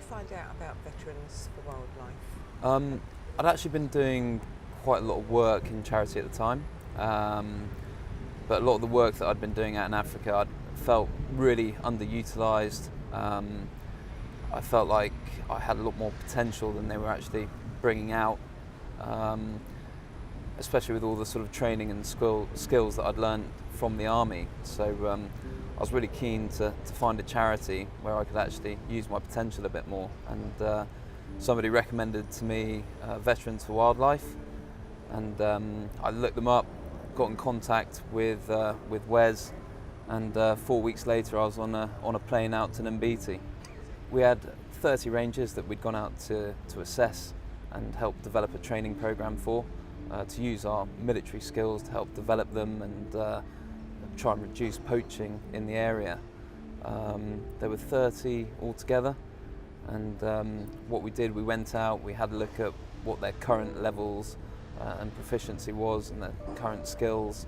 find out about Veterans for Wildlife? I'd actually been doing quite a lot of work in charity at the time, but a lot of the work that I'd been doing out in Africa I felt really underutilised. I felt like I had a lot more potential than they were actually bringing out, especially with all the sort of training and skills that I'd learned from the army. So I was really keen to find a charity where I could actually use my potential a bit more, and somebody recommended to me Veterans for Wildlife, and I looked them up, got in contact with Wes, and 4 weeks later I was on a plane out to Nambiti. We had 30 rangers that we'd gone out to assess and help develop a training program for, to use our military skills to help develop them and try and reduce poaching in the area. There were 30 altogether, and what we did, we went out, we had a look at what their current levels and proficiency was and their current skills,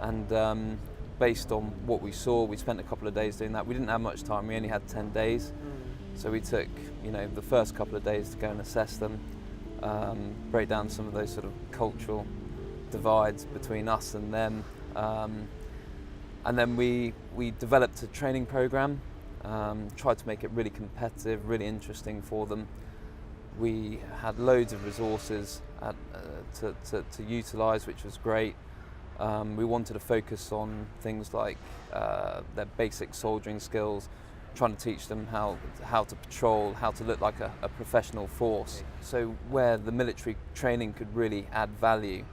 and based on what we saw, we spent a couple of days doing that. We didn't have much time, we only had 10 days, so we took the first couple of days to go and assess them, break down some of those sort of cultural divides between us and them, and then we developed a training program, tried to make it really competitive, really interesting for them. We had loads of resources to utilise, which was great. We wanted to focus on things like their basic soldiering skills, trying to teach them how to patrol, how to look like a professional force. So where the military training could really add value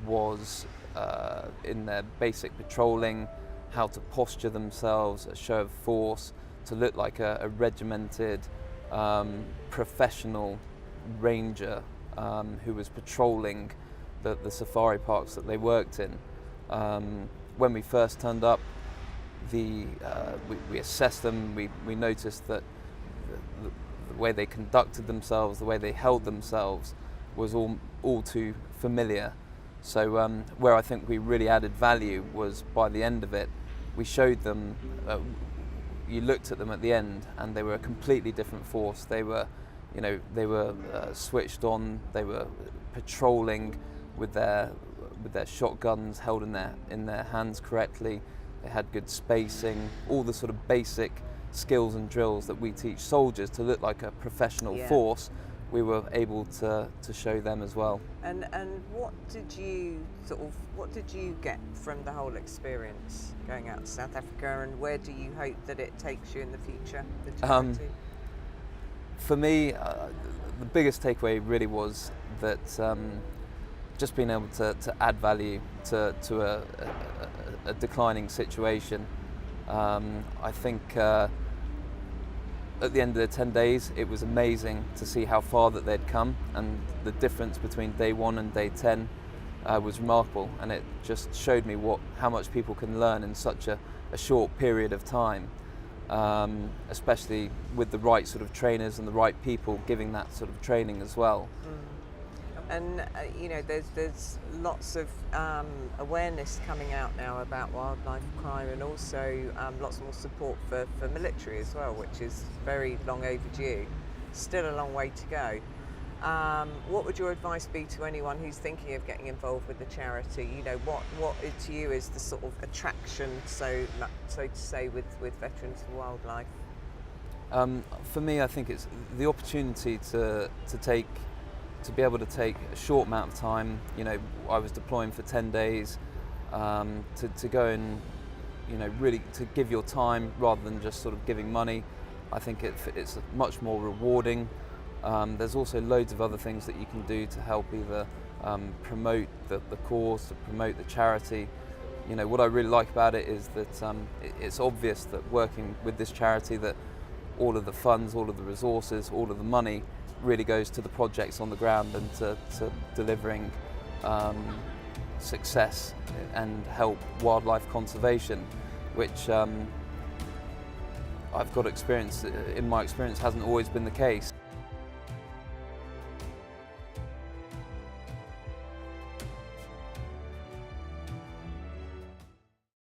was in their basic patrolling, how to posture themselves, a show of force, to look like a regimented, professional ranger who was patrolling the safari parks that they worked in. When we first turned up, we assessed them, we noticed that the way they conducted themselves, the way they held themselves was all too familiar. So where I think we really added value was by the end of it, we showed them, you looked at them at the end and they were a completely different force. They were, switched on, they were patrolling with their shotguns held in their hands correctly. They had good spacing, all the sort of basic skills and drills that we teach soldiers to look like a professional force. We were able to show them as well. And what did you get from the whole experience going out to South Africa, and where do you hope that it takes you in the future, the charity? For me, the biggest takeaway really was that just being able to add value to a declining situation. I think at the end of the 10 days, it was amazing to see how far that they'd come, and the difference between day 1 and day 10 was remarkable, and it just showed me how much people can learn in such a short period of time, especially with the right sort of trainers and the right people giving that sort of training as well. And there's lots of awareness coming out now about wildlife crime, and also lots more support for military as well, which is very long overdue. Still a long way to go. What would your advice be to anyone who's thinking of getting involved with the charity? What to you is the sort of attraction, so to say, with Veterans for Wildlife? For me, I think it's the opportunity to be able to take a short amount of time. I was deploying for 10 days, to go and really to give your time rather than just sort of giving money. I think it's much more rewarding. There's also loads of other things that you can do to help either promote the cause, to promote the charity. What I really like about it is that it's obvious that working with this charity, that all of the funds, all of the resources, all of the money really goes to the projects on the ground and to delivering success and help wildlife conservation, which I've got experience, in my experience, hasn't always been the case.